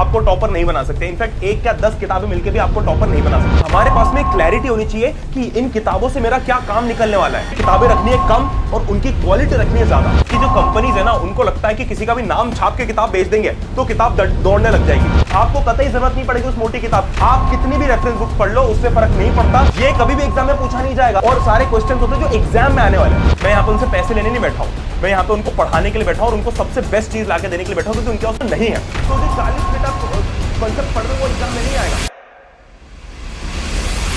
आपको टॉपर नहीं बना सकते। इनफैक्ट एक या 10 किताबें मिलकर भी आपको टॉपर नहीं बना सकते। हमारे पास में क्लैरिटी होनी चाहिए कि इन किताबों से मेरा क्या काम निकलने वाला है। किताबें रखनी है कम और उनकी क्वालिटी रखनी है ज्यादा। कि जो कंपनीज है ना, उनको लगता है कि किसी का भी नाम छाप के किताब बेच देंगे तो किताब दौड़ने लग जाएगी। आपको कतई जरूरत नहीं पड़ेगी उस मोटी किताब। आप कितनी भी रेफरेंस बुक पढ़ लो, उससे फर्क नहीं पड़ता। ये कभी भी एग्जाम में पूछा नहीं जाएगा और सारे क्वेश्चन होते हैं जो एग्जाम में आने वाले हैं। मैं यहाँ पे उनसे पैसे लेने नहीं बैठा हूँ, मैं यहाँ पे उनको पढ़ाने के लिए बैठा हूँ और उनको सबसे बेस्ट चीज लाके देने के लिए बैठा हूँ, क्योंकि उनके पास नहीं है। तो जो 40 मिनट आप कॉन्सेप्ट पढ़ रहे हो वो एग्जाम में नहीं आएगा।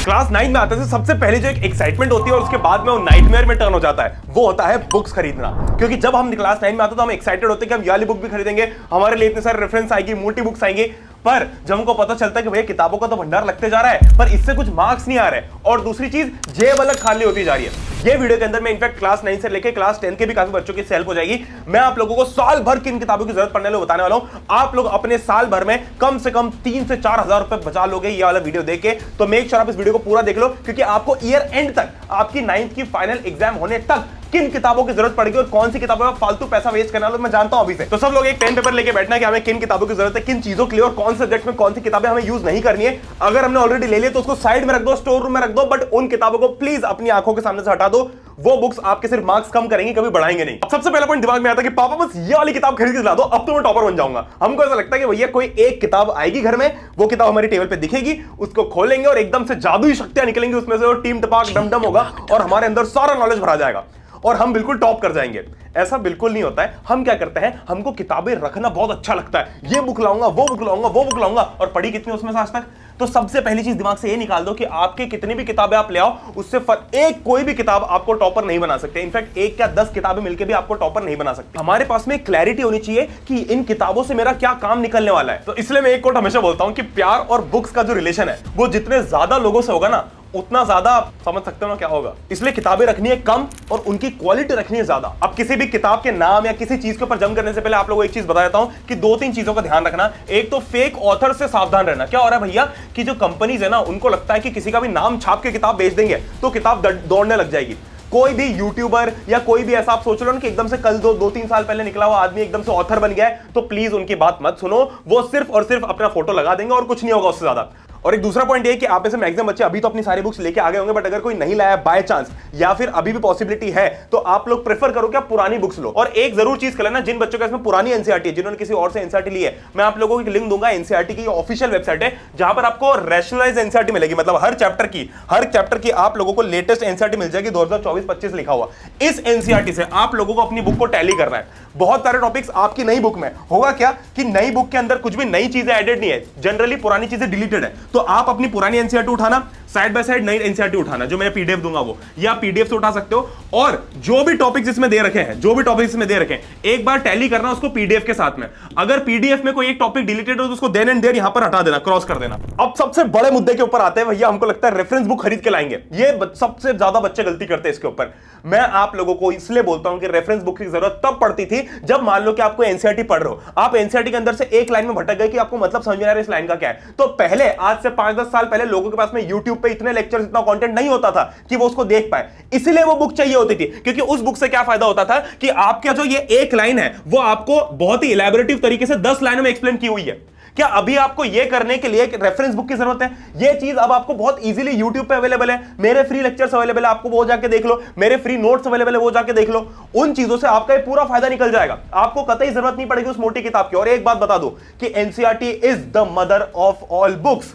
क्लास 9 में आते से सबसे पहले जो एक एक्साइटमेंट होती है और उसके बाद में वो नाइटमेयर में टर्न हो जाता है, वो होता है बुक्स खरीदना। क्योंकि जब हम क्लास 9 में आते तो हम एक्साइटेड होते हैं कि हम ये वाली बुक भी खरीदेंगे, हमारे लिए इतने सारे रेफरेंस आएगी, मोटी बुक्स आएंगी। पर जब हमको पता चलता है कि भैया किताबों का तो भंडार लगते जा रहा है पर इससे कुछ मार्क्स नहीं आ रहे, और दूसरी चीज जेब अलग खाली होती जा रही है। ये वीडियो के अंदर मैं इनफैक्ट क्लास 9 से लेकर क्लास 10 के भी काफी बच्चों की हेल्प हो जाएगी। मैं आप लोगों को साल भर किन किताबों की जरूरत पड़ने वाले बताने वाला हूं। आप लोग अपने साल भर में कम से कम 3 से 4 हजार रुपए बचा लोगे ये वाला वीडियो देख के। तो मेक श्योर आप इस वीडियो को पूरा देख लो, क्योंकि आपको ईयर एंड तक, आपकी 9th की फाइनल एग्जाम होने तक किन किताबों की जरूरत पड़ेगी और कौन सी किताबों में फालतू पैसा वेस्ट करना है मैं जानता हूं अभी से। तो सब लोग एक पेन पेपर लेके बैठना कि हमें किन किताबों की जरूरत है, किन चीजों के लिए, और कौन सब्जेक्ट में कौन सी किताबें हमें यूज नहीं करनी है। अगर हमने ऑलरेडी ले लिया तो उसको साइड में रख दो, स्टोर रूम में रख दो, बट उन किताबों को प्लीज अपनी आंखों के सामने से हटा दो। वो बुक्स आपके सिर्फ मार्क्स कम करेंगी, कभी बढ़ाएंगे नहीं। सबसे पहला पॉइंट दिमाग में आता है कि पापा बस ये वाली किताब खरीद के ला दो, अब तो मैं टॉपर बन जाऊंगा। हमको ऐसा लगता है कि भैया कोई एक किताब आएगी घर में, वो किताब हमारी टेबल पे दिखेगी, उसको खोलेंगे और एकदम से जादुई शक्तियां निकलेंगी उसमें से, और टीम टपाक डमडम होगा और हमारे अंदर सारा नॉलेज भरा जाएगा और हम बिल्कुल टॉप कर जाएंगे। ऐसा बिल्कुल नहीं होता है। हम क्या करते हैं, हमको किताबें रखना बहुत अच्छा लगता है। ये बुक लाऊंगा, वो बुक लाऊंगा, वो बुक लाऊंगा, और पढ़ी कितनी उसमें से आज तक। तो सबसे पहली चीज दिमाग से ये निकाल दो कि आपके कितनी भी किताबें आप ले आओ, उससे एक कोई भी किताब आपको टॉपर नहीं बना सकते। इनफैक्ट एक या 10 किताबें मिलकर भी आपको टॉपर नहीं बना सकते। हमारे पास में क्लैरिटी होनी चाहिए कि इन किताबों से मेरा क्या काम निकलने वाला है। तो इसलिए मैं एक कोट हमेशा बोलता हूं कि प्यार और बुक्स का जो रिलेशन है वो जितने ज्यादा लोगों से होगा ना, उतना ज्यादा आप समझ सकते हो ना क्या होगा। इसलिए किताबें रखनी है कम और उनकी क्वालिटी रखनी है ज्यादा। अब किसी भी किताब के नाम या किसी चीज के ऊपर जंप करने से पहले आप लोगों को एक चीज बता देता हूं कि 2-3 चीजों का ध्यान रखना। एक तो फेक ऑथर से सावधान रहना। क्या हो रहा है भैया कि जो कंपनीज है ना, उनको लगता है कि किसी का भी नाम छाप के किताब बेच देंगे तो किताब दौड़ने लग जाएगी। कोई भी यूट्यूबर या कोई भी ऐसा आप सोच लो ना कि एकदम से कल 2-3 साल पहले निकला हुआ आदमी एकदम से ऑथर बन गया है, तो प्लीज उनकी बात मत सुनो। वो सिर्फ और सिर्फ अपना फोटो लगा देंगे और कुछ नहीं होगा उससे ज्यादा। और एक दूसरा पॉइंट ये कि आप में से मैक्सिमम बच्चे अभी तो अपनी सारी बुक्स लेके आ गए होंगे, बट अगर कोई नहीं लाया बाय चांस या फिर अभी भी पॉसिबिलिटी है, तो आप लोग प्रेफर करो कि आप पुरानी बुक्स लो। और एक जरूर चीज कर लेना, जिन बच्चों का इसमें पुरानी एनसीईआरटी है, जिन्होंने किसी और से एनसीईआरटी ली है, मैं आप लोगों को लिंक दूंगा। एनसीईआरटी की ऑफिशियल वेबसाइट है जहां पर आपको रैशनलाइज एनसीईआरटी मिलेगी। मतलब हर चैप्टर की आप लोगों को लेटेस्ट एनसीईआरटी मिल जाएगी, 2024-25 लिखा हुआ। इस एनसीईआरटी से आप लोगों को अपनी बुक को टैली करना है। बहुत सारे टॉपिक्स आपकी नई बुक में होगा क्या कि नई बुक के अंदर कुछ भी नई चीजें एडेड नहीं है, जनरली पुरानी चीजें डिलीटेड है। तो आप अपनी पुरानी एनसीईआरटी उठाना, साइड बाय साइड नई एनसीईआरटी उठाना, जो मैं पीडीएफ दूंगा वो, या पीडीएफ से उठा सकते हो। और जो भी टॉपिक्स इसमें दे रखे हैं, एक बार टैली करना उसको पीडीएफ के साथ में। अगर पीडीएफ में कोई एक टॉपिक डिलीटेड हो तो उसको देन एंड देयर यहां पर हटा देना, क्रॉस कर देना। अब सबसे बड़े मुद्दे के ऊपर आते हैं भैया, हमको लगता है रेफरेंस बुक खरीद के लाएंगे। ये सबसे ज्यादा बच्चे गलती करते हैं इसके ऊपर। मैं आप लोगों को इसलिए बोलता हूं कि रेफरेंस बुक की जरूरत तब पड़ती थी जब मान लो कि आपको एनसीईआरटी पढ़ रहे हो, आप एनसीईआरटी के अंदर से एक लाइन में भटक गए कि आपको मतलब समझ में आ रहा है इस लाइन का क्या है। तो पहले, आज से 5-10 साल पहले लोगों के पास में यूट्यूब पे इतने लेक्चर, इतना कंटेंट नहीं होता था कि वो उसको देख पाए, इसलिए वो बुक चाहिए होती थी। क्योंकि उस बुक से क्या फायदा होता था कि आपका जो ये एक लाइन है वो आपको बहुत ही इलैबोरेटिव तरीके से 10 लाइनों में एक्सप्लेन की हुई है। क्या अभी आपको यह करने के लिए एक रेफरेंस बुक की जरूरत है? यह चीज अब आपको बहुत इजीली YouTube पे अवेलेबल है। मेरे फ्री लेक्चर्स अवेलेबल है, आपको वो जाके देख लो। मेरे फ्री नोट्स अवेलेबल है, वो जाके देख लो। उन चीजों से आपका पूरा फायदा निकल जाएगा। आपको कतई जरूरत नहीं पड़ेगी उस मोटी किताब की। और एक बात बता दो कि NCERT is the mother of all books.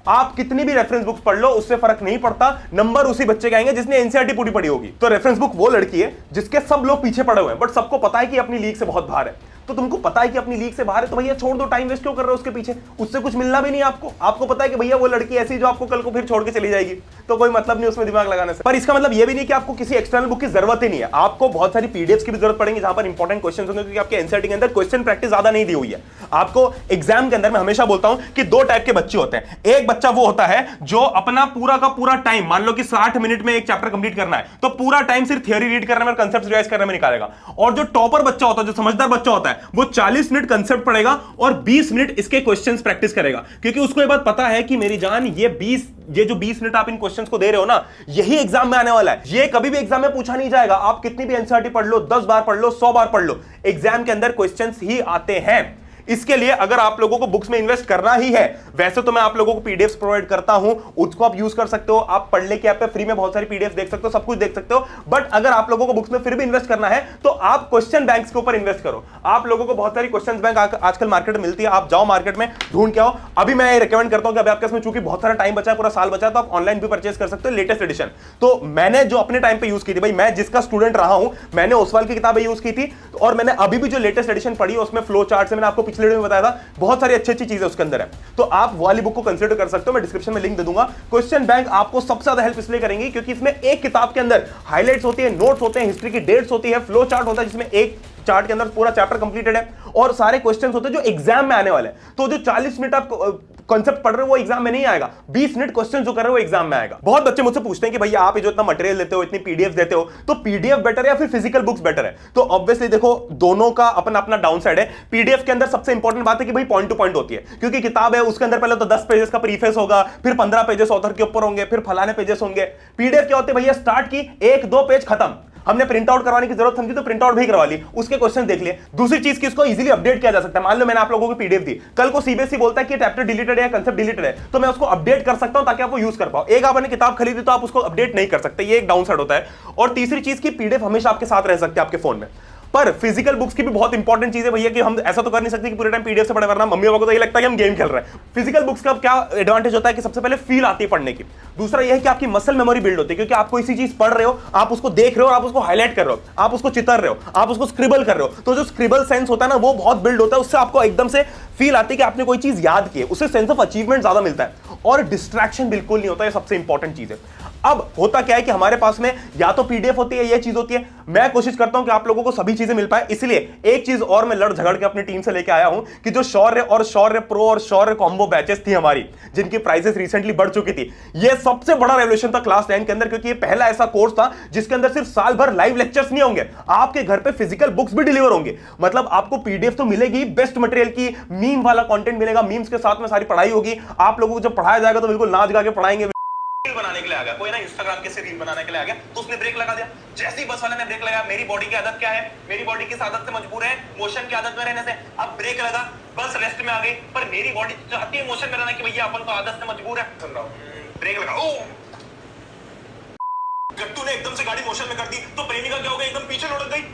आप कितनी भी रेफरेंस बुक्स पढ़ लो, उससे फर्क नहीं पड़ता। नंबर उसी बच्चे के आएंगे जिसने एनसीईआरटी पूरी पढ़ी होगी। तो रेफरेंस बुक वो लड़की है जिसके सब लोग पीछे पड़े हुए हैं, बट सबको पता है कि अपनी लीग से बहुत बाहर है। तो तुमको पता है कि अपनी लीग से बाहर है, तो भैया छोड़ दो, टाइम वेस्ट क्यों कर रहे हो उसके पीछे? उससे कुछ मिलना भी नहीं आपको। आपको पता है कि भैया वो लड़की ऐसी जो आपको कल को फिर छोड़ के चली जाएगी, तो कोई मतलब नहीं उसमें दिमाग लगाने से। पर इसका मतलब ये भी नहीं कि आपको किसी एक्सटर्नल बुक की जरूरत ही नहीं है। आपको बहुत सारी पीडीएफ्स की भी जरूरत पड़ेगी जहां पर इंपॉर्टेंट क्वेश्चन होंगे, क्योंकि आपके एनसीईआरटी के अंदर क्वेश्चन प्रैक्टिस ज्यादा नहीं दी हुई है। आपको एग्जाम के अंदर, मैं हमेशा बोलता हूं कि 2 टाइप के बच्चे होते हैं। एक बच्चा वो होता है जो अपना पूरा का पूरा टाइम, मान लो कि 60 मिनट में एक चैप्टर कंप्लीट करना है, तो पूरा टाइम सिर्फ थ्योरी रीड करने में, कंसेप्ट रिवाइज करने में निकालेगा। और जो टॉपर बच्चा होता है, जो समझदार बच्चा होता है, वो 40 मिनट कंसेप्ट पढ़ेगा और 20 मिनट इसके क्वेश्चंस प्रैक्टिस करेगा। क्योंकि उसको ये बात पता है कि मेरी जान, ये जो 20 मिनट आप इन क्वेश्चंस को दे रहे हो ना, यही एग्जाम में आने वाला है। ये कभी भी एग्जाम में पूछा नहीं जाएगा। आप कितनी भी एनसीईआरटी पढ़ लो, 10 बार पढ़ लो, 100 बार पढ़ लो, एग्जाम के अंदर क्वेश्चंस ही आते हैं। इसके लिए अगर आप लोगों को बुक्स में इन्वेस्ट करना ही है, वैसे तो मैं आप लोगों को पीडीएफ प्रोवाइड करता हूं, उसको आप यूज कर सकते हो, आप पढ़ ले के ऐप पे फ्री में बहुत सारी पीडीएफ देख सकते हो, सब कुछ देख सकते हो। बट अगर आप लोगों को बुक्स में फिर भी इन्वेस्ट करना है तो आप क्वेश्चन बैंक्स के ऊपर इन्वेस्ट करो। आप लोगों को बहुत सारी क्वेश्चन बैंक आजकल मार्केट में मिलती है, आप जाओ मार्केट में ढूंढ के आओ। अभी मैं रिकमेंड करता हूं कि अभी आपके इसमें चूंकि बहुत सारा टाइम बचा है, पूरा साल बचा है, तो आप ऑनलाइन भी परचेस कर सकते हो लेटेस्ट एडिशन। तो मैंने जो अपने टाइम पे यूज की थी, भाई मैं जिसका स्टूडेंट रहा हूं, मैंने ओसवाल की किताबें यूज की थी, और मैंने अभी भी जो लेटेस्ट एडिशन पढ़ी है उसमें फ्लो चार्ट से, मैंने आपको पिछले वीडियो में बताया था, बहुत सारी अच्छी अच्छी चीजें उसके अंदर है। तो आप वो वाली बुक को कंसीडर कर सकते हो, मैं डिस्क्रिप्शन में लिंक दे दूंगा। क्वेश्चन बैंक आपको सबसे ज्यादा हेल्प इसलिए करेंगे क्योंकि इसमें एक किताब के अंदर हाइलाइट्स होती है, नोट्स होते हैं, हिस्ट्री की डेट्स होती है, फ्लो चार्ट होता है जिसमें एक चार्ट के अंदर पूरा चैप्टर कंप्लीटेड है, और सारे क्वेश्चंस होते हैं जो एग्जाम में आने वाले हैं। तो जो 40 मिनट आप कॉन्सेप्ट पढ़ रहे हो वो एग्जाम में नहीं आएगा, 20 मिनट क्वेश्चन जो कर रहे हो वो एग्जाम में आएगा। बहुत बच्चे मुझसे पूछते हैं कि भैया आप जो इतना मटेरियल देते हो, इतनी पीडीएफ देते हो, तो पीडीएफ बेटर है या फिर फिजिकल बुक्स बेटर है? तो ऑब्वियसली देखो, दोनों का अपना अपना डाउन साइड है। पीडीएफ के अंदर सबसे इंपॉर्टेंट बात है कि भाई पॉइंट टू पॉइंट होती है, क्योंकि किताब है उसके अंदर पहले तो 10 पेजेस का प्रीफेस होगा, फिर 15 पेजेस ऑथर के ऊपर होंगे, फिर फलाने पेजेस होंगे। पीडीएफ क्या होते हैं भैया, स्टार्ट की 1-2 पेज खत्म, हमने प्रिंट आउट करवाने की जरूरत समझी तो प्रिंट आउट भी करवा ली, उसके क्वेश्चन देख लिए। दूसरी चीज की इसको इजीली अपडेट किया जा सकता है। मान लो मैंने आप लोगों को पीडीएफ दी, कल को सीबीएसई बोलता है कि चैप्टर डिलीटेड है, कंसेप्ट डिलीटेड है, तो मैं उसको अपडेट कर सकता हूं ताकि आप वो यूज कर पाओ। एक आपने किताब खरीदी तो आप उसको अपडेट नहीं कर सकते, ये एक डाउन साइड होता है। और तीसरी चीज की पीडीएफ हमेशा आपके साथ रह सकते हैं आपके फोन में। पर फिजिकल बुक्स की भी बहुत इंपॉर्टेंट चीज है भैया कि हम ऐसा तो कर नहीं सकते कि पूरे टाइम पीडीएफ से पढ़े, वरना मम्मी पापा को तो ये लगता है कि हम गेम खेल रहे हैं। फिजिकल बुक्स का क्या एडवांटेज होता है कि सबसे पहले फील आती है पढ़ने की। दूसरा यह है कि आपकी मसल मेमोरी बिल्ड होती है, क्योंकि आप कोई सी चीज पढ़ रहे हो, आप उसको देख रहे हो, आप उसको हाईलाइट कर रहे हो, आप उसको चितर रहे हो, आप उसको स्क्रिबल कर रहे हो, तो जो स्क्रिबल सेंस होता है ना वो बहुत बिल्ड होता है। उससे आपको एकदम से फील आती है कि आपने कोई चीज याद की है, उससे सेंस ऑफ अचीवमेंट ज्यादा मिलता है, और डिस्ट्रैक्शन बिल्कुल नहीं होता है, सबसे इंपॉर्टेंट चीज है। अब होता क्या है कि हमारे पास में या तो पीडीएफ होती है, ये चीज होती है। मैं कोशिश करता हूं कि आप लोगों को सभी चीजें मिल पाए, इसलिए एक चीज और मैं लड़ झगड़ के अपनी टीम से लेके आया हूं कि जो शौर्य और शौर्य प्रो और शौर्य कॉम्बो बैचेस थी हमारी, जिनकी प्राइसेस रिसेंटली बढ़ चुकी थी, ये सबसे बड़ा रेवोल्यूशन था क्लास 9 के अंदर, क्योंकि ये पहला ऐसा कोर्स था जिसके अंदर सिर्फ साल भर लाइव लेक्चर्स नहीं होंगे, आपके घर पे फिजिकल बुक्स भी डिलीवर होंगे। मतलब आपको पीडीएफ तो मिलेगी, बेस्ट मटेरियल की मीम वाला कंटेंट मिलेगा, मीम्स के साथ में सारी पढ़ाई होगी। आप लोगों को जब पढ़ाया जाएगा तो बिल्कुल नाच गा के पढ़ाएंगे। रील बनाने के लिए आ गया कोई ना, इंस्टाग्राम के से रील बनाने के लिए आ गया, तो उसने ब्रेक लगा दिया। जैसे ही बस वाले ने ब्रेक लगाया, मेरी बॉडी की आदत क्या है, मेरी बॉडी किस आदत से मजबूर है, मोशन की आदत में रहने से। अब ब्रेक लगा, बस रेस्ट में आ गई, पर मेरी बॉडी चाहती है मोशन में रहना कि भैया अपन तो आदत से मजबूर है। सुन रहा हूं, ब्रेक लगा, ओ गट्टू ने एकदम से गाड़ी मोशन में कर दी, तो प्रेमिका क्या हो गई, एकदम पीछे लुढ़क गई।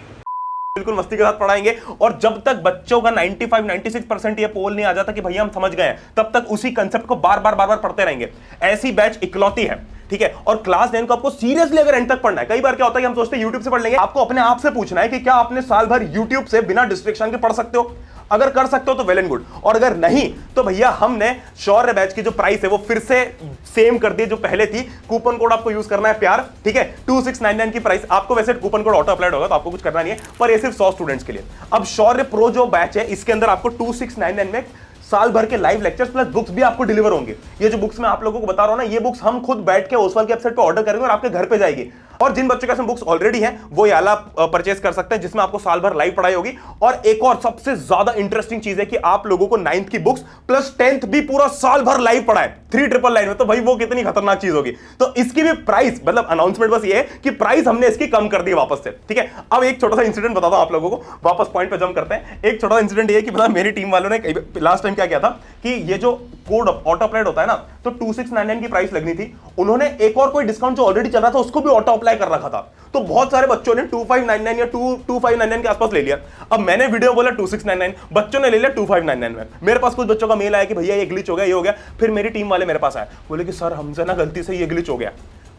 बिल्कुल मस्ती के साथ पढ़ाएंगे, और जब तक बच्चों का 95-96% ये पोल नहीं आ जाता कि भैया हम समझ गए हैं, तब तक उसी कंसेप्ट को बार बार पढ़ते रहेंगे। ऐसी बैच इकलौती है, ठीक है। और क्लास 9 को आपको सीरियसली अगर एंड तक पढ़ना है, कई बार क्या होता है कि हम सोचते हैं यूट्यूब से पढ़ लेंगे, आपको अपने आप से पूछना है कि क्या आपने साल भर यूट्यूब से बिना डिस्ट्रैक्शन के पढ़ सकते हो। अगर कर सकते हो तो वेल एंड गुड, और अगर नहीं तो भैया हमने शौर्य बैच की जो प्राइस है वो फिर से सेम कर दी जो पहले थी। कूपन कोड आपको यूज करना है प्यार, ठीक है, 2699 की प्राइस। आपको वैसे कूपन कोड ऑटो अप्लाइड होगा तो आपको कुछ करना नहीं है, पर ये सिर्फ 100 स्टूडेंट्स के लिए। अब शौर्य प्रो जो बैच है इसके अंदर आपको 2699 में साल भर के लाइव लेक्चर्स प्लस बुक्स भी आपको डिलीवर होंगे। ये जो बुक्स मैं आप लोगों को बता रहा हूं ना, ये बुक्स हम खुद बैठ के ओसवाल के वेबसाइट पे ऑर्डर करेंगे और आपके घर पे जाएगी। और जिन बच्चों के पास बुक्स ऑलरेडी हैं वो ये वाला परचेस कर सकते हैं, जिसमें आपको साल भर लाइव पढ़ाई होगी। और एक और सबसे ज्यादा इंटरेस्टिंग चीज है कि आप लोगों को 9th की बुक्स प्लस 10th भी पूरा साल भर लाइव पढ़ाए 3999 में। तो भाई वो कितनी खतरनाक चीज होगी। तो इसकी भी प्राइस, मतलब अनाउंसमेंट बस ये है कि प्राइस हमने इसकी कम कर दी वापस से, ठीक है। अब एक छोटा सा इंसिडेंट बताता हूं आप लोगों को, वापस पॉइंट पे जंप करते हैं। एक छोटा इंसिडेंट ये कि मतलब मेरी टीम वालों ने लास्ट टाइम क्या किया था कि ये जो कोड ऑटो अप्लाइड होता है ना, तो 2699 की प्राइस लगनी थी, उन्होंने एक और कोई डिस्काउंट जो ऑलरेडी चल रहा था उसको भी ऑटो अप्लाई कर रखा था। तो बहुत सारे बच्चों ने 2599 या 2599 के आसपास ले लिया। अब मैंने वीडियो बोला 2699, बच्चों ने ले लिया 2599 में। मेरे पास कुछ बच्चों का मेल आया कि भैया ये ग्लिच हो गया, ये हो गया। फिर मेरी टीम वाले मेरे पास आए, बोले कि सर हमसे ना गलती से ये ग्लिच हो गया।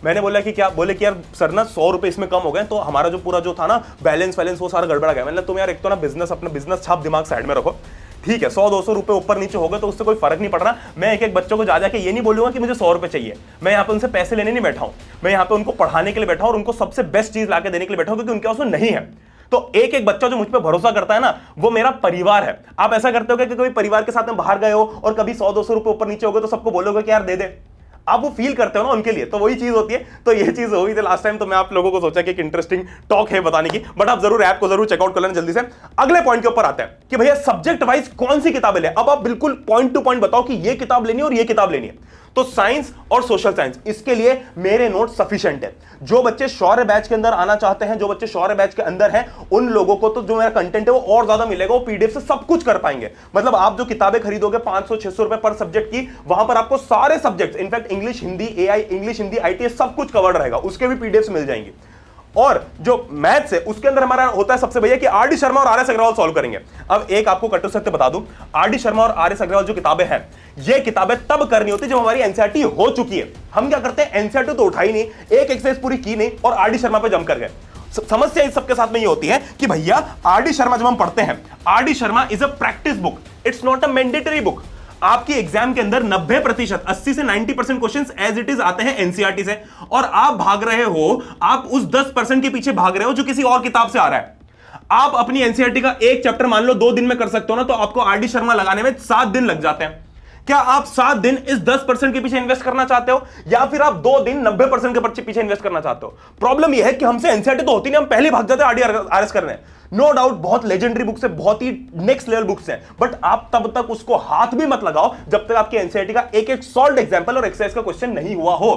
मैंने बोला कि क्या, बोले कि यार सर ना 100 रुपए इसमें कम हो गए, तो हमारा जो पूरा जो था ना बैलेंस वो सारा गड़बड़ा गया। मैंने तुम यार एक तो ना बिजनेस, अपना बिजनेस छाप दिमाग साइड में रखो, ठीक है। 100-200 रुपए ऊपर नीचे होगा तो उससे कोई फर्क नहीं पड़ रहा। मैं एक एक बच्चों को जा जाके ये नहीं बोलूंगा कि मुझे 100 रुपए चाहिए। मैं यहाँ पे उनसे पैसे लेने नहीं बैठा हूं, मैं यहाँ पे उनको पढ़ाने के लिए बैठा हूं और उनको सबसे बेस्ट चीज लाके देने के लिए बैठा हूं, क्योंकि उनके पास नहीं है। तो एक एक बच्चा जो मुझ पे भरोसा करता है ना, वो मेरा परिवार है। आप ऐसा करते हो कि कभी परिवार के साथ में बाहर गए हो और कभी 100-200 रुपए ऊपर नीचे हो गए तो सबको बोलोगे कि यार दे दे, आप वो फील करते हो ना उनके लिए, तो वही चीज होती है। तो ये चीज हुई थी लास्ट टाइम, तो मैं आप लोगों को सोचा कि एक इंटरेस्टिंग टॉक है बताने की, बट आप जरूर ऐप को जरूर चेकआउट कर लेना जल्दी से। अगले पॉइंट के ऊपर आते हैं कि भैया सब्जेक्ट वाइज कौन सी किताबें ले। अब आप बिल्कुल पॉइंट टू पॉइंट बताओ कि ये किताब लेनी है और ये किताब लेनी है। तो साइंस और सोशल साइंस, इसके लिए मेरे नोट सफिशिएंट है। जो बच्चे शौर्य बैच के अंदर आना चाहते हैं, जो बच्चे शौर्य बैच के अंदर हैं, उन लोगों को तो जो मेरा कंटेंट है वो और ज्यादा मिलेगा, वो पीडीएफ से सब कुछ कर पाएंगे। मतलब आप जो किताबें खरीदोगे 500-600 रुपए पर सब्जेक्ट की, वहां पर आपको सारे subject, in fact English Hindi AI, English Hindi IT, सब कुछ कवर्ड रहेगा, उसके भी पीडीएफ मिल जाएंगे। और जो मैथ्स है उसके अंदर हमारा होता है सबसे भैया कि आर डी शर्मा और आर एस अग्रवाल सॉल्व करेंगे। अब एक आपको कटु सत्य बता दूं, आर डी शर्मा और आर एस अग्रवाल जो किताबें हैं, ये किताबें तब करनी होती जब हमारी एनसीईआरटी हो चुकी है। हम क्या करते हैं, एनसीईआरटी तो उठाई नहीं, एक एक्सरसाइज पूरी की नहीं और आर डी शर्मा पे जंप कर गए। समस्या इस सबके साथ में ये होती है कि भैया आर डी शर्मा जब हम पढ़ते हैं, R D Sharma is a practice book, it's not a mandatory book. आपकी एग्जाम के अंदर 90%, 80 से 90% क्वेश्चंस एज इट इज आते हैं एनसीईआरटी से, और आप भाग रहे हो, आप उस 10% के पीछे भाग रहे हो जो किसी और किताब से आ रहा है। आप अपनी एनसीईआरटी का एक चैप्टर मान लो 2 दिन में कर सकते हो ना, तो आपको आर डी शर्मा लगाने में 7 दिन लग जाते हैं। क्या आप 7 दिन इस 10% के पीछे इन्वेस्ट करना चाहते हो, या फिर आप 2 दिन 90% के पीछे इन्वेस्ट करना चाहते हो? प्रॉब्लम यह है कि हमसे एनसीईआरटी तो होती नहीं, हम पहले भाग जाते हैं आरडीआरएस करने। नो डाउट बहुत लेजेंडरी बुक्स है, बहुत ही नेक्स्ट लेवल बुक्स हैं, बट आप तब तक उसको हाथ भी मत लगाओ जब तक आपकी एनसीईआरटी का एक एक सॉल्व एग्जांपल और एक्सरसाइज का क्वेश्चन नहीं हुआ हो,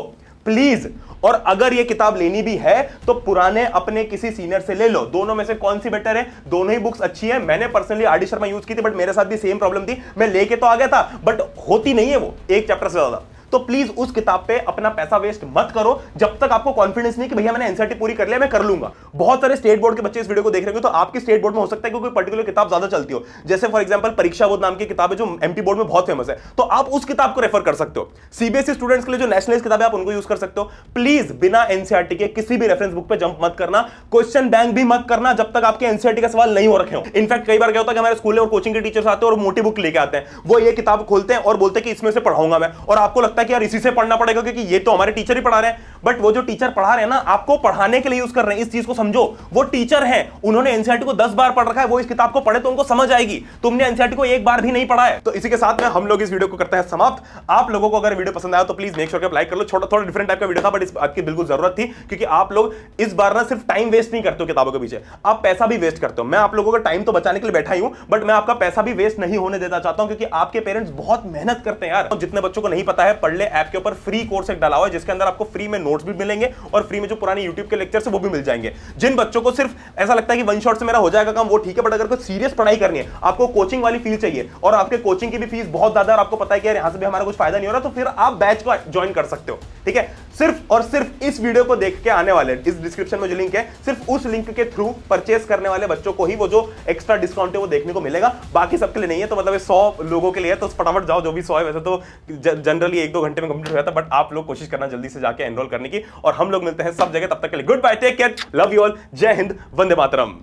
प्लीज। और अगर ये किताब लेनी भी है तो पुराने अपने किसी सीनियर से ले लो। दोनों में से कौन सी बेटर है? दोनों ही बुक्स अच्छी है। मैंने personally R D Sharma use की थी, बट मेरे साथ भी सेम प्रॉब्लम थी, मैं लेके तो आ गया था, बट होती नहीं है वो एक चैप्टर से ज्यादा। तो प्लीज उस किताब पे अपना पैसा वेस्ट मत करो जब तक आपको कॉन्फिडेंस नहीं कि भैया मैंने एनसीईआरटी पूरी कर लिया, मैं कर लूंगा। बहुत सारे स्टेट बोर्ड के बच्चे इस वीडियो को देख रहे हो, तो आपकी स्टेट बोर्ड में हो सकता है कि कोई पर्टिकुलर किताब ज्यादा चलती हो, जैसे फॉर एग्जांपल परीक्षा बोध नाम की किताब है जो एमपी बोर्ड में बहुत फेमस है, तो आप उस किताब को रेफर कर सकते हो। सीबीएसई स्टूडेंट्स के लिए जो नेशनलाइज किताब है आप उनको यूज कर सकते हो। प्लीज बिना एनसीईआरटी के किसी भी रेफरेंस बुक पे जंप मत करना, क्वेश्चन बैंक भी मत करना जब तक आपके एनसीईआरटी का सवाल नहीं हो रखे हो। इनफैक्ट कई बार क्या होता है कि हमारे स्कूल और कोचिंग के टीचर्स आते हैं और मोटी बुक लेके आते हैं, वो ये किताब खोलते हैं और बोलते हैं कि इसमें से पढ़ाऊंगा मैं, और आपको लगता है कि यार इसी से पढ़ना पड़ेगा क्योंकि ये तो हमारे टीचर ही पढ़ा रहे हैं। बट वो जो टीचर पढ़ा रहे हैं ना, आपको पढ़ाने के लिए यूज कर रहे हैं, इस चीज को समझो। वो टीचर हैं, उन्होंने एनसीईआरटी को 10 बार पढ़ रखा है, वो इस किताब को पढ़े तो उनको समझ आएगी। तुमने एनसीईआरटी को एक बार भी नहीं पढ़ा है। तो इसी के साथ में हम लोग इस वीडियो को करते हैं समाप्त। आप लोगों को अगर वीडियो पसंद आया तो प्लीज मेक श्योर कि आप लाइक कर लो। थोड़ा डिफरेंट टाइप का वीडियो था, बट इस बात की बिल्कुल जरूरत थी, क्योंकि आप लोग इस बार ना सिर्फ टाइम वेस्ट नहीं करते हो किताबों के पीछे, आप पैसा भी वेस्ट करते हो। मैं आप लोगों का टाइम तो बचाने के लिए बैठा ही हूं, बट मैं आपका पैसा भी वेस्ट नहीं होने देना चाहता हूं, क्योंकि आपके पेरेंट्स बहुत मेहनत करते हैं यार। जितने बच्चों को नहीं पता है, पढ़ ले ऐप के ऊपर फ्री कोर्स एक डाला हुआ है, जिसके अंदर आपको फ्री में नोट्स भी मिलेंगे और फ्री में जो पुराने YouTube के लेक्चर्स है वो भी मिल जाएंगे। जिन बच्चों को सिर्फ ऐसा लगता है कि वन शॉट से मेरा हो जाएगा काम, वो ठीक है, बट अगर कोई सीरियस पढ़ाई करनी है, आपको कोचिंग वाली फीस चाहिए और आपके कोचिंग की भी फीस बहुत ज्यादा है और आपको पता है कि यार यहां से भी हमारा कुछ फायदा नहीं हो रहा, तो फिर आप बैच को ज्वाइन कर सकते हो। ठीक है, सिर्फ और सिर्फ इस वीडियो को देख के आने वाले, इस डिस्क्रिप्शन में जो लिंक है, सिर्फ उस लिंक के थ्रू परचेस करने वाले बच्चों को ही वो जो एक्स्ट्रा डिस्काउंट है वो देखने को मिलेगा, बाकी सबके लिए नहीं है। तो मतलब 100 लोगों के लिए, तो फटाफट जाओ, जो भी 100 है, वैसे तो जनरली 1-2 घंटे में कंप्लीट हो जाता है, बट आप लोग कोशिश करना जल्दी से जाके एनरोल करने की। और हम लोग मिलते हैं सब जगह, तब तक के लिए goodbye, take care, love you all, जय हिंद, वंदे मातरम।